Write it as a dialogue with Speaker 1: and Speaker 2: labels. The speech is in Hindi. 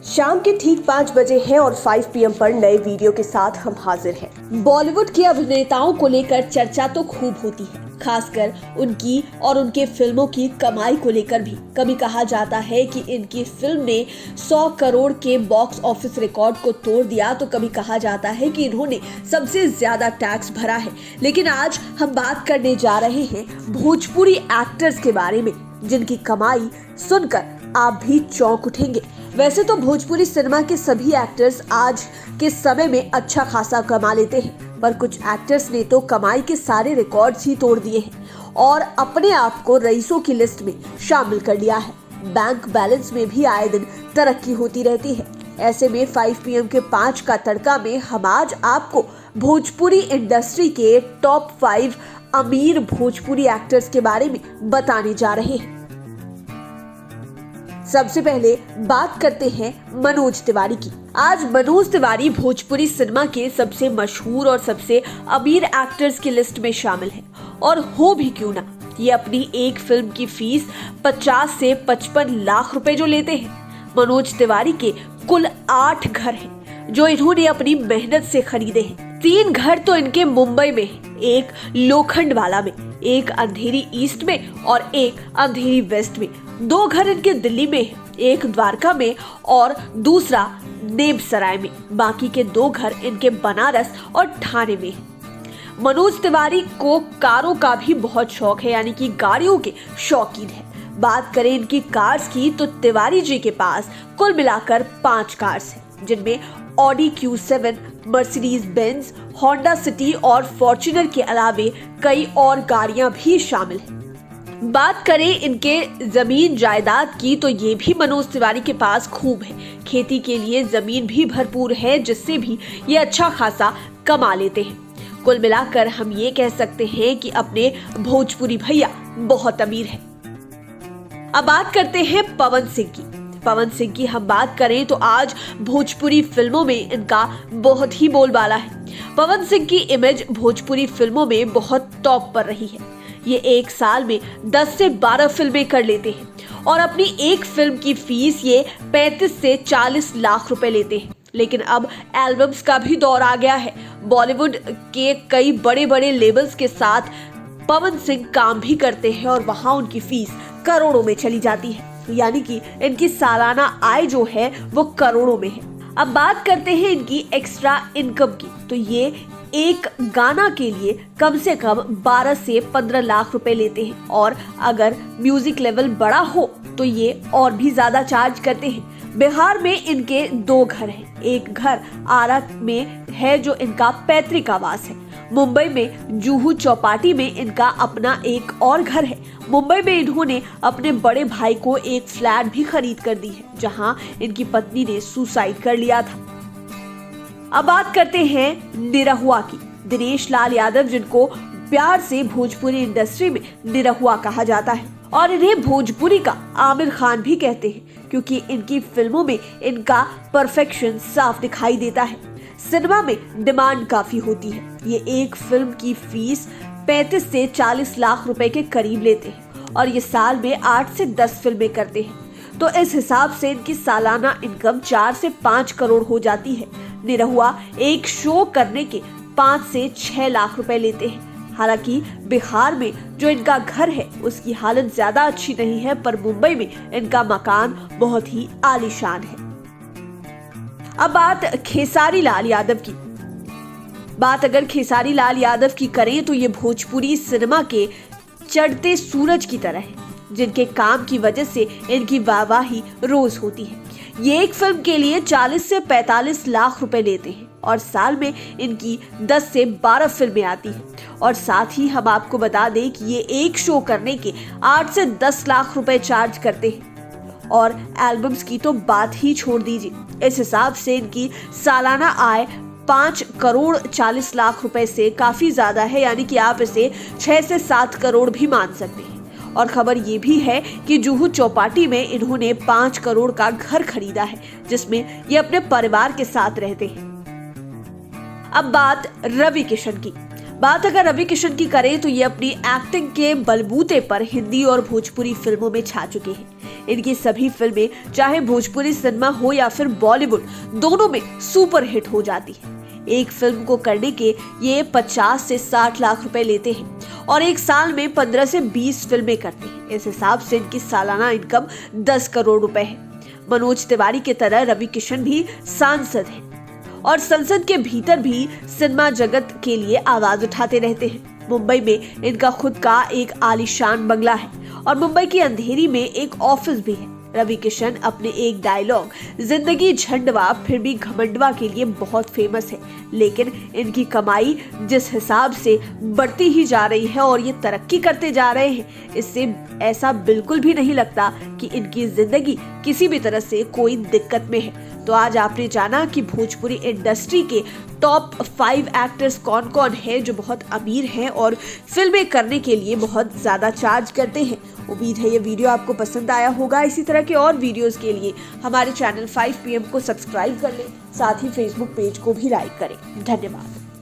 Speaker 1: शाम के ठीक 5 बजे हैं और 5 PM पर नए वीडियो के साथ हम हाजिर हैं। बॉलीवुड के अभिनेताओं को लेकर चर्चा तो खूब होती है, खासकर उनकी और उनके फिल्मों की कमाई को लेकर भी। कभी कहा जाता है कि इनकी फिल्म ने 100 करोड़ के बॉक्स ऑफिस रिकॉर्ड को तोड़ दिया, तो कभी कहा जाता है कि इन्होंने सबसे ज्यादा टैक्स भरा है। लेकिन आज हम बात करने जा रहे हैं भोजपुरी एक्टर्स के बारे में, जिनकी कमाई सुनकर आप भी चौंक उठेंगे। वैसे तो भोजपुरी सिनेमा के सभी एक्टर्स आज के समय में अच्छा खासा कमा लेते हैं, पर कुछ एक्टर्स ने तो कमाई के सारे रिकॉर्ड्स ही तोड़ दिए हैं और अपने आप को रईसों की लिस्ट में शामिल कर लिया है। बैंक बैलेंस में भी आए दिन तरक्की होती रहती है। ऐसे में 5 PM के 5 का तड़का में हम आज आपको भोजपुरी इंडस्ट्री के टॉप 5 अमीर भोजपुरी एक्टर्स के बारे में बताने जा रहे हैं। सबसे पहले बात करते हैं मनोज तिवारी की। आज मनोज तिवारी भोजपुरी सिनेमा के सबसे मशहूर और सबसे अमीर एक्टर्स की लिस्ट में शामिल है, और हो भी क्यों ना। ये अपनी एक फिल्म की फीस 50 से 55 लाख रुपए जो लेते हैं। मनोज तिवारी के कुल 8 घर हैं, जो इन्होंने अपनी मेहनत से खरीदे हैं। 3 घर तो इनके मुंबई में है, एक लोखंडवाला में, एक अंधेरी ईस्ट में और एक अंधेरी वेस्ट में। 2 घर इनके दिल्ली में है, एक द्वारका में और दूसरा नेबसराय में। बाकी के 2 घर इनके बनारस और ठाणे में है। मनोज तिवारी को कारों का भी बहुत शौक है, यानी कि गाड़ियों के शौकीन है। बात करें इनकी कार्स की, तो तिवारी जी के पास कुल मिलाकर 5 कार्स हैं, जिनमें Audi Q7, Mercedes Benz, Honda city और फॉर्च्यूनर के अलावे कई और गाड़ियां भी शामिल हैं। बात करें इनके जमीन जायदाद की, तो ये भी मनोज तिवारी के पास खूब है। खेती के लिए जमीन भी भरपूर है, जिससे भी ये अच्छा खासा कमा लेते हैं। कुल मिलाकर हम ये कह सकते हैं कि अपने भोजपुरी भैया बहुत अमीर है। अब बात करते हैं पवन सिंह की। पवन सिंह की हम बात करें तो आज भोजपुरी फिल्मों में इनका बहुत ही बोलबाला है। पवन सिंह की इमेज भोजपुरी फिल्मों में बहुत टॉप पर रही है। ये एक साल में 10 से 12 फिल्में कर लेते हैं और अपनी एक फिल्म की फीस ये 35 से 40 लाख रुपए लेते हैं। लेकिन अब एल्बम्स का भी दौर आ गया है। बॉलीवुड के कई बड़े बड़े लेबल्स के साथ पवन सिंह काम भी करते हैं और वहां उनकी फीस करोड़ों में चली जाती है, यानी कि इनकी सालाना आय जो है वो करोड़ों में है। अब बात करते हैं इनकी एक्स्ट्रा इनकम की, तो ये एक गाना के लिए कम से कम 12 से 15 लाख रुपए लेते हैं, और अगर म्यूजिक लेवल बड़ा हो तो ये और भी ज्यादा चार्ज करते हैं। बिहार में इनके 2 घर हैं, एक घर आरा में है जो इनका पैतृक आवास है। मुंबई में जुहू चौपाटी में इनका अपना एक और घर है। मुंबई में इन्होंने अपने बड़े भाई को एक फ्लैट भी खरीद कर दी है, जहां इनकी पत्नी ने सुसाइड कर लिया था। अब बात करते हैं निरहुआ की। दिनेश लाल यादव, जिनको प्यार से भोजपुरी इंडस्ट्री में निरहुआ कहा जाता है, और इन्हें भोजपुरी का आमिर खान भी कहते हैं, क्योंकि इनकी फिल्मों में इनका परफेक्शन साफ दिखाई देता है। सिनेमा में डिमांड काफी होती है। ये एक फिल्म की फीस 35 से 40 लाख रुपए के करीब लेते हैं, और ये साल में 8 से 10 फिल्में करते हैं। तो इस हिसाब से इनकी सालाना इनकम 4 से 5 करोड़ हो जाती है। निरहुआ एक शो करने के 5 से 6 लाख रुपए लेते हैं। हालांकि बिहार में जो इनका घर है उसकी हालत ज्यादा अच्छी नहीं है, पर मुंबई में इनका मकान बहुत ही आलीशान है। अब बात खेसारी लाल यादव की। अगर खेसारी लाल यादव की करें तो ये भोजपुरी सिनेमा के चढ़ते सूरज की तरह है, जिनके काम की वजह से इनकी वाहवाही रोज होती है। ये एक फिल्म के लिए 40 से 45 लाख रुपए लेते हैं, और साल में इनकी 10 से 12 फिल्में आती हैं। और साथ ही हम आपको बता दें कि ये एक शो करने के 8 से 10 लाख रुपए चार्ज करते हैं, और एल्बम्स की तो बात ही छोड़ दीजिए। इस हिसाब से इनकी सालाना आय 5 करोड़ 40 लाख रुपए से काफी ज्यादा है, यानी कि आप इसे 6 से 7 करोड़ भी मान सकते हैं। और खबर ये भी है कि जुहू चौपाटी में इन्होंने 5 करोड़ का घर खरीदा है, जिसमें ये अपने परिवार के साथ रहते हैं। अब बात रवि किशन की। बात अगर रवि किशन की करें तो ये अपनी एक्टिंग के बलबूते पर हिंदी और भोजपुरी फिल्मों में छा चुके हैं। इनकी सभी फिल्में चाहे भोजपुरी सिनेमा हो या फिर बॉलीवुड, दोनों में सुपर हिट हो जाती है। एक फिल्म को करने के ये 50 से 60 लाख रुपए लेते हैं और एक साल में 15 से 20 फिल्में करते हैं। इस हिसाब से इनकी सालाना इनकम 10 करोड़ रुपए है। मनोज तिवारी की तरह रवि किशन भी सांसद हैं और संसद के भीतर भी सिनेमा जगत के लिए आवाज उठाते रहते हैं। मुंबई में इनका खुद का एक आलीशान बंगला है और मुंबई की अंधेरी में एक ऑफिस भी है। रवि किशन अपने एक डायलॉग जिंदगी झंडवा फिर भी घमंडवा के लिए बहुत फेमस है, लेकिन इनकी कमाई जिस हिसाब से बढ़ती ही जा रही है और ये तरक्की करते जा रहे हैं, इससे ऐसा बिल्कुल भी नहीं लगता कि इनकी जिंदगी किसी भी तरह से कोई दिक्कत में है। तो आज आपने जाना कि भोजपुरी इंडस्ट्री के टॉप 5 एक्टर्स कौन कौन है जो बहुत अमीर हैं और फिल्में करने के लिए बहुत ज्यादा चार्ज करते हैं। उम्मीद है ये वीडियो आपको पसंद आया होगा। इसी तरह के और वीडियोस के लिए हमारे चैनल 5 PM को सब्सक्राइब कर लें, साथ ही फेसबुक पेज को भी लाइक करें। धन्यवाद।